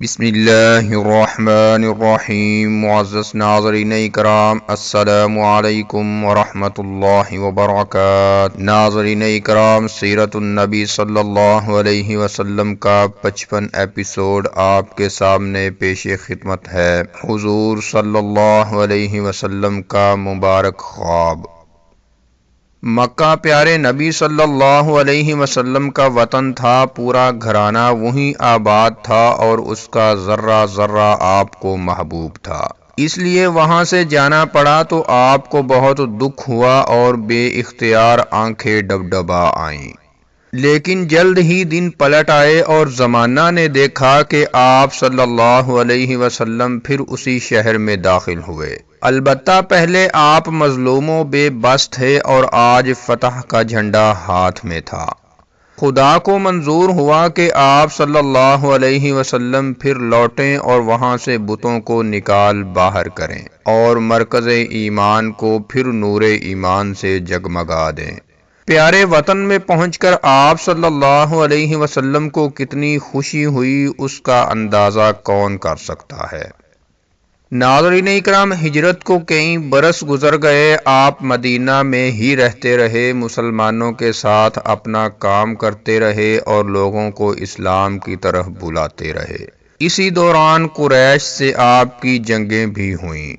بسم اللہ الرحمن الرحیم۔ معزز ناظرین اکرام، السلام علیکم ورحمۃ اللہ وبرکاتہ۔ ناظرین اکرام، سیرت النبی صلی اللہ علیہ وسلم کا 55 ایپیسوڈ آپ کے سامنے پیش خدمت ہے۔ حضور صلی اللہ علیہ وسلم کا مبارک خواب۔ مکہ پیارے نبی صلی اللہ علیہ وسلم کا وطن تھا، پورا گھرانہ وہیں آباد تھا اور اس کا ذرہ ذرہ آپ کو محبوب تھا، اس لیے وہاں سے جانا پڑا تو آپ کو بہت دکھ ہوا اور بے اختیار آنکھیں ڈبڈبا آئیں۔ لیکن جلد ہی دن پلٹ آئے اور زمانہ نے دیکھا کہ آپ صلی اللہ علیہ وسلم پھر اسی شہر میں داخل ہوئے۔ البتہ پہلے آپ مظلوم و بے بس تھے اور آج فتح کا جھنڈا ہاتھ میں تھا۔ خدا کو منظور ہوا کہ آپ صلی اللہ علیہ وسلم پھر لوٹیں اور وہاں سے بتوں کو نکال باہر کریں اور مرکز ایمان کو پھر نور ایمان سے جگمگا دیں۔ پیارے وطن میں پہنچ کر آپ صلی اللہ علیہ وسلم کو کتنی خوشی ہوئی، اس کا اندازہ کون کر سکتا ہے۔ ناظرین اکرام، ہجرت کو کئی برس گزر گئے، آپ مدینہ میں ہی رہتے رہے، مسلمانوں کے ساتھ اپنا کام کرتے رہے اور لوگوں کو اسلام کی طرف بلاتے رہے۔ اسی دوران قریش سے آپ کی جنگیں بھی ہوئیں۔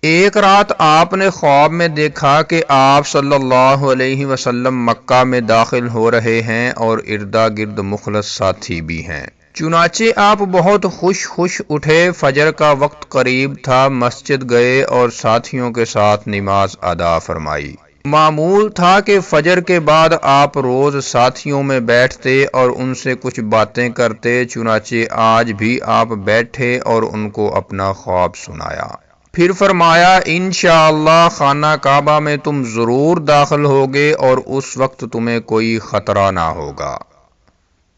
ایک رات آپ نے خواب میں دیکھا کہ آپ صلی اللہ علیہ وسلم مکہ میں داخل ہو رہے ہیں اور اردا گرد مخلص ساتھی بھی ہیں۔ چنانچہ آپ بہت خوش اٹھے، فجر کا وقت قریب تھا، مسجد گئے اور ساتھیوں کے ساتھ نماز ادا فرمائی۔ معمول تھا کہ فجر کے بعد آپ روز ساتھیوں میں بیٹھتے اور ان سے کچھ باتیں کرتے، چنانچہ آج بھی آپ بیٹھے اور ان کو اپنا خواب سنایا۔ پھر فرمایا، انشاءاللہ خانہ کعبہ میں تم ضرور داخل ہوگے اور اس وقت تمہیں کوئی خطرہ نہ ہوگا۔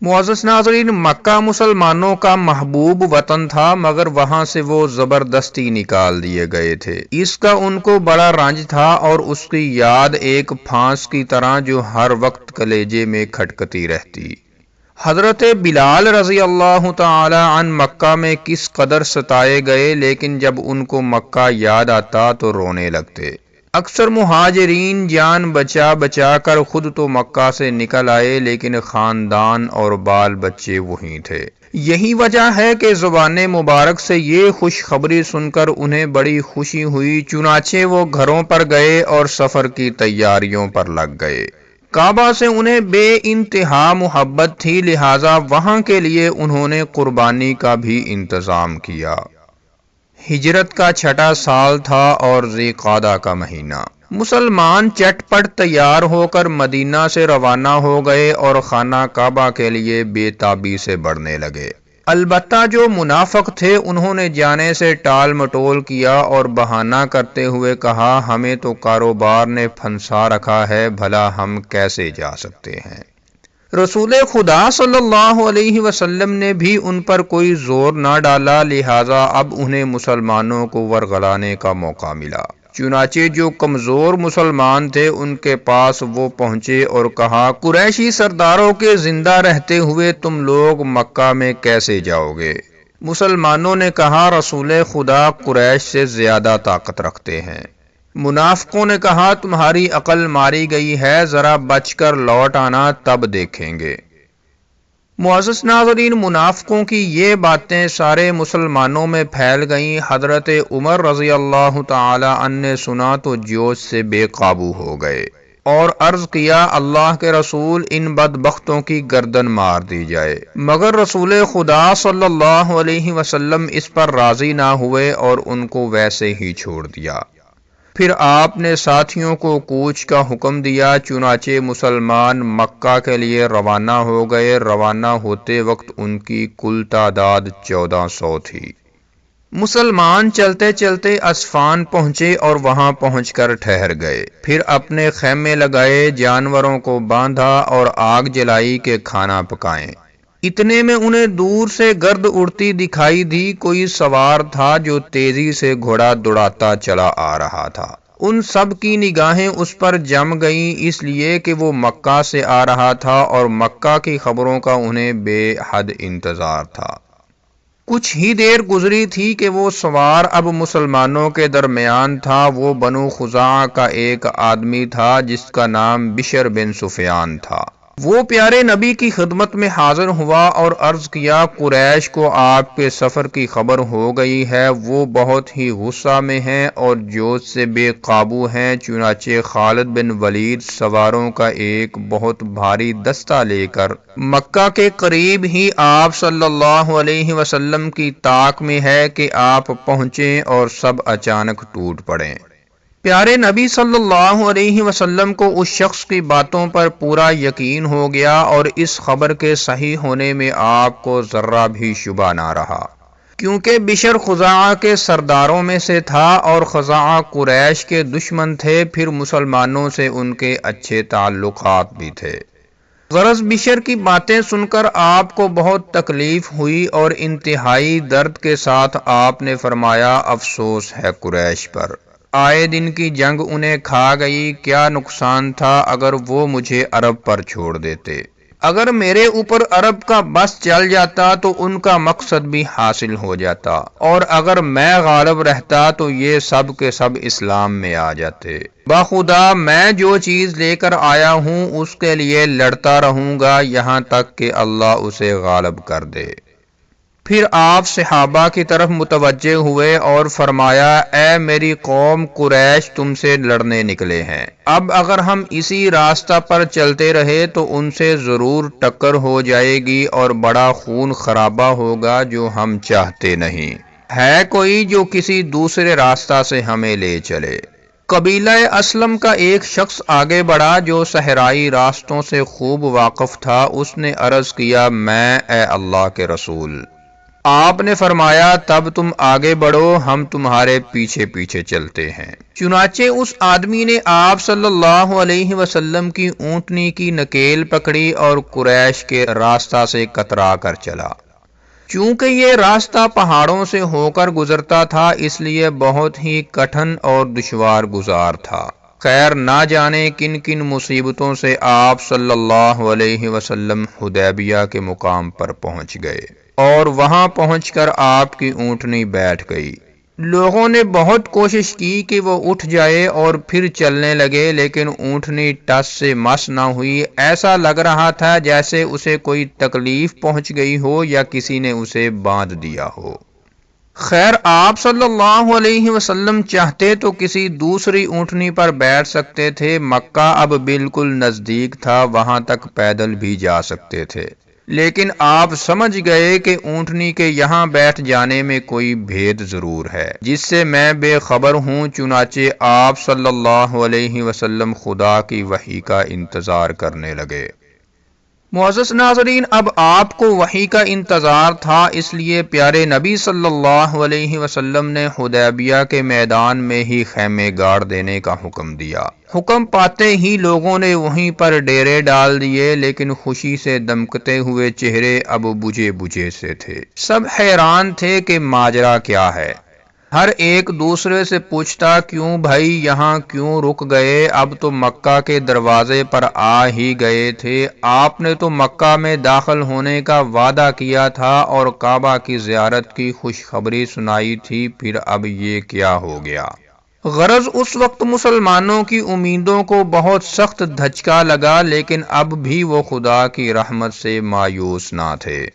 معزز ناظرین، مکہ مسلمانوں کا محبوب وطن تھا، مگر وہاں سے وہ زبردستی نکال دیے گئے تھے۔ اس کا ان کو بڑا رنج تھا اور اس کی یاد ایک پھانس کی طرح جو ہر وقت کلیجے میں کھٹکتی رہتی۔ حضرت بلال رضی اللہ تعالی عنہ مکہ میں کس قدر ستائے گئے، لیکن جب ان کو مکہ یاد آتا تو رونے لگتے۔ اکثر مہاجرین جان بچا بچا کر خود تو مکہ سے نکل آئے، لیکن خاندان اور بال بچے وہیں تھے۔ یہی وجہ ہے کہ زبان مبارک سے یہ خوشخبری سن کر انہیں بڑی خوشی ہوئی، چنانچہ وہ گھروں پر گئے اور سفر کی تیاریوں پر لگ گئے۔ کعبہ سے انہیں بے انتہا محبت تھی، لہٰذا وہاں کے لیے انہوں نے قربانی کا بھی انتظام کیا۔ ہجرت کا 6واں سال تھا اور ذی قعدہ کا مہینہ۔ مسلمان چٹ پٹ تیار ہو کر مدینہ سے روانہ ہو گئے اور خانہ کعبہ کے لیے بے تابی سے بڑھنے لگے۔ البتہ جو منافق تھے انہوں نے جانے سے ٹال مٹول کیا اور بہانہ کرتے ہوئے کہا، ہمیں تو کاروبار نے پھنسا رکھا ہے، بھلا ہم کیسے جا سکتے ہیں۔ رسول خدا صلی اللہ علیہ وسلم نے بھی ان پر کوئی زور نہ ڈالا، لہٰذا اب انہیں مسلمانوں کو ورغلانے کا موقع ملا۔ چنانچہ جو کمزور مسلمان تھے ان کے پاس وہ پہنچے اور کہا، قریشی سرداروں کے زندہ رہتے ہوئے تم لوگ مکہ میں کیسے جاؤ گے؟ مسلمانوں نے کہا، رسول خدا قریش سے زیادہ طاقت رکھتے ہیں۔ منافقوں نے کہا، تمہاری عقل ماری گئی ہے، ذرا بچ کر لوٹ آنا، تب دیکھیں گے۔ معزز ناظرین، منافقوں کی یہ باتیں سارے مسلمانوں میں پھیل گئیں۔ حضرت عمر رضی اللہ تعالی عنہ نے سنا تو جوش سے بے قابو ہو گئے اور عرض کیا، اللہ کے رسول، ان بدبختوں کی گردن مار دی جائے۔ مگر رسول خدا صلی اللہ علیہ وسلم اس پر راضی نہ ہوئے اور ان کو ویسے ہی چھوڑ دیا۔ پھر آپ نے ساتھیوں کو کوچ کا حکم دیا، چنانچہ مسلمان مکہ کے لیے روانہ ہو گئے۔ روانہ ہوتے وقت ان کی کل تعداد 1400 تھی۔ مسلمان چلتے چلتے اسفان پہنچے اور وہاں پہنچ کر ٹھہر گئے، پھر اپنے خیمے لگائے، جانوروں کو باندھا اور آگ جلائی کہ کھانا پکائیں۔ اتنے میں انہیں دور سے گرد اڑتی دکھائی دی، کوئی سوار تھا جو تیزی سے گھوڑا دوڑاتا چلا آ رہا تھا۔ ان سب کی نگاہیں اس پر جم گئیں، اس لیے کہ وہ مکہ سے آ رہا تھا اور مکہ کی خبروں کا انہیں بے حد انتظار تھا۔ کچھ ہی دیر گزری تھی کہ وہ سوار اب مسلمانوں کے درمیان تھا۔ وہ بنو خزاعہ کا ایک آدمی تھا جس کا نام بشر بن سفیان تھا۔ وہ پیارے نبی کی خدمت میں حاضر ہوا اور عرض کیا، قریش کو آپ کے سفر کی خبر ہو گئی ہے، وہ بہت ہی غصہ میں ہیں اور جوش سے بے قابو ہیں۔ چنانچہ خالد بن ولید سواروں کا ایک بہت بھاری دستہ لے کر مکہ کے قریب ہی آپ صلی اللہ علیہ وسلم کی طاق میں ہے کہ آپ پہنچیں اور سب اچانک ٹوٹ پڑیں۔ پیارے نبی صلی اللہ علیہ وسلم کو اس شخص کی باتوں پر پورا یقین ہو گیا اور اس خبر کے صحیح ہونے میں آپ کو ذرہ بھی شبہ نہ رہا، کیونکہ بشر خزاعہ کے سرداروں میں سے تھا اور خزاعہ قریش کے دشمن تھے، پھر مسلمانوں سے ان کے اچھے تعلقات بھی تھے۔ غرض بشر کی باتیں سن کر آپ کو بہت تکلیف ہوئی اور انتہائی درد کے ساتھ آپ نے فرمایا، افسوس ہے قریش پر، آئے دن کی جنگ انہیں کھا گئی، کیا نقصان تھا اگر وہ مجھے عرب پر چھوڑ دیتے۔ اگر میرے اوپر عرب کا بس چل جاتا تو ان کا مقصد بھی حاصل ہو جاتا، اور اگر میں غالب رہتا تو یہ سب کے سب اسلام میں آ جاتے۔ بخدا میں جو چیز لے کر آیا ہوں اس کے لیے لڑتا رہوں گا یہاں تک کہ اللہ اسے غالب کر دے۔ پھر آپ صحابہ کی طرف متوجہ ہوئے اور فرمایا، اے میری قوم، قریش تم سے لڑنے نکلے ہیں، اب اگر ہم اسی راستہ پر چلتے رہے تو ان سے ضرور ٹکر ہو جائے گی اور بڑا خون خرابہ ہوگا جو ہم چاہتے نہیں۔ ہے کوئی جو کسی دوسرے راستہ سے ہمیں لے چلے؟ قبیلہ اسلم کا ایک شخص آگے بڑھا جو صحرائی راستوں سے خوب واقف تھا۔ اس نے عرض کیا، میں اے اللہ کے رسول۔ آپ نے فرمایا، تب تم آگے بڑھو، ہم تمہارے پیچھے پیچھے چلتے ہیں۔ چنانچہ اس آدمی نے آپ صلی اللہ علیہ وسلم کی اونٹنی کی نکیل پکڑی اور قریش کے راستہ سے کترا کر چلا۔ چونکہ یہ راستہ پہاڑوں سے ہو کر گزرتا تھا اس لیے بہت ہی کٹھن اور دشوار گزار تھا۔ خیر نہ جانے کن کن مصیبتوں سے آپ صلی اللہ علیہ وسلم حدیبیہ کے مقام پر پہنچ گئے اور وہاں پہنچ کر آپ کی اونٹنی بیٹھ گئی۔ لوگوں نے بہت کوشش کی کہ وہ اٹھ جائے اور پھر چلنے لگے، لیکن اونٹنی ٹس سے مس نہ ہوئی۔ ایسا لگ رہا تھا جیسے اسے کوئی تکلیف پہنچ گئی ہو یا کسی نے اسے باندھ دیا ہو۔ خیر آپ صلی اللہ علیہ وسلم چاہتے تو کسی دوسری اونٹنی پر بیٹھ سکتے تھے، مکہ اب بالکل نزدیک تھا، وہاں تک پیدل بھی جا سکتے تھے، لیکن آپ سمجھ گئے کہ اونٹنی کے یہاں بیٹھ جانے میں کوئی بھید ضرور ہے جس سے میں بے خبر ہوں۔ چنانچہ آپ صلی اللہ علیہ وسلم خدا کی وحی کا انتظار کرنے لگے۔ معزز ناظرین، اب آپ کو وحی کا انتظار تھا، اس لیے پیارے نبی صلی اللہ علیہ وسلم نے حدیبیہ کے میدان میں ہی خیمے گاڑ دینے کا حکم دیا۔ حکم پاتے ہی لوگوں نے وہیں پر ڈیرے ڈال دیے، لیکن خوشی سے دمکتے ہوئے چہرے اب بجھے بجھے سے تھے۔ سب حیران تھے کہ ماجرا کیا ہے۔ ہر ایک دوسرے سے پوچھتا، کیوں بھائی یہاں کیوں رک گئے؟ اب تو مکہ کے دروازے پر آ ہی گئے تھے، آپ نے تو مکہ میں داخل ہونے کا وعدہ کیا تھا اور کعبہ کی زیارت کی خوشخبری سنائی تھی، پھر اب یہ کیا ہو گیا؟ غرض اس وقت مسلمانوں کی امیدوں کو بہت سخت دھچکا لگا، لیکن اب بھی وہ خدا کی رحمت سے مایوس نہ تھے۔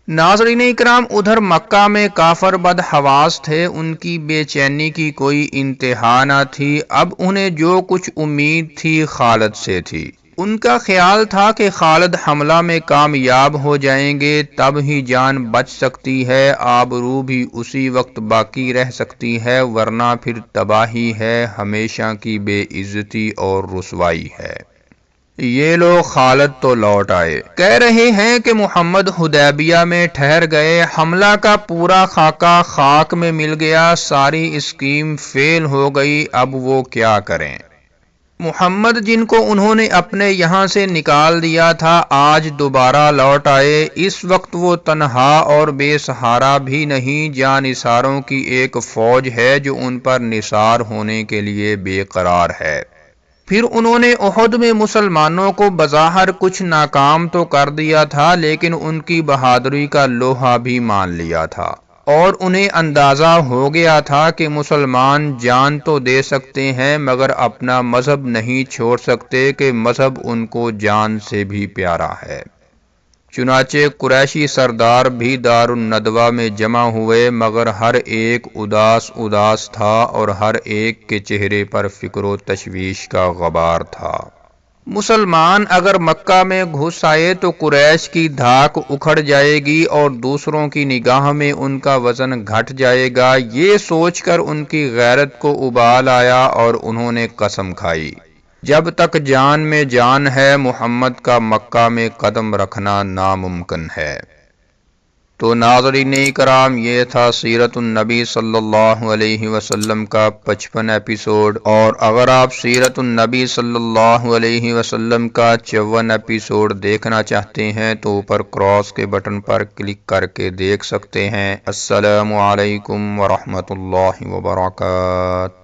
ناظرین اکرام، ادھر مکہ میں کافر بد حواس تھے، ان کی بے چینی کی کوئی انتہا نہ تھی۔ اب انہیں جو کچھ امید تھی خالد سے تھی۔ ان کا خیال تھا کہ خالد حملہ میں کامیاب ہو جائیں گے، تب ہی جان بچ سکتی ہے، آبرو بھی اسی وقت باقی رہ سکتی ہے، ورنہ پھر تباہی ہے، ہمیشہ کی بے عزتی اور رسوائی ہے۔ یہ لوگ خالد تو لوٹ آئے، کہہ رہے ہیں کہ محمد حدیبیہ میں ٹھہر گئے، حملہ کا پورا خاکہ خاک میں مل گیا، ساری اسکیم فیل ہو گئی، اب وہ کیا کریں؟ محمد جن کو انہوں نے اپنے یہاں سے نکال دیا تھا آج دوبارہ لوٹ آئے، اس وقت وہ تنہا اور بے سہارا بھی نہیں، جانثاروں کی ایک فوج ہے جو ان پر نثار ہونے کے لیے بے قرار ہے۔ پھر انہوں نے احد میں مسلمانوں کو بظاہر کچھ ناکام تو کر دیا تھا، لیکن ان کی بہادری کا لوہا بھی مان لیا تھا، اور انہیں اندازہ ہو گیا تھا کہ مسلمان جان تو دے سکتے ہیں مگر اپنا مذہب نہیں چھوڑ سکتے کہ مذہب ان کو جان سے بھی پیارا ہے۔ چنانچہ قریشی سردار بھی دار الندوہ میں جمع ہوئے، مگر ہر ایک اداس اداس تھا اور ہر ایک کے چہرے پر فکر و تشویش کا غبار تھا۔ مسلمان اگر مکہ میں گھس آئے تو قریش کی دھاک اکھڑ جائے گی اور دوسروں کی نگاہ میں ان کا وزن گھٹ جائے گا، یہ سوچ کر ان کی غیرت کو ابال آیا اور انہوں نے قسم کھائی، جب تک جان میں جان ہے محمد کا مکہ میں قدم رکھنا ناممکن ہے۔ تو ناظرین کرام، یہ تھا سیرت النبی صلی اللہ علیہ وسلم کا 55 ایپیسوڈ، اور اگر آپ سیرت النبی صلی اللہ علیہ وسلم کا 54 ایپیسوڈ دیکھنا چاہتے ہیں تو اوپر کراس کے بٹن پر کلک کر کے دیکھ سکتے ہیں۔ السلام علیکم ورحمۃ اللہ وبرکاتہ۔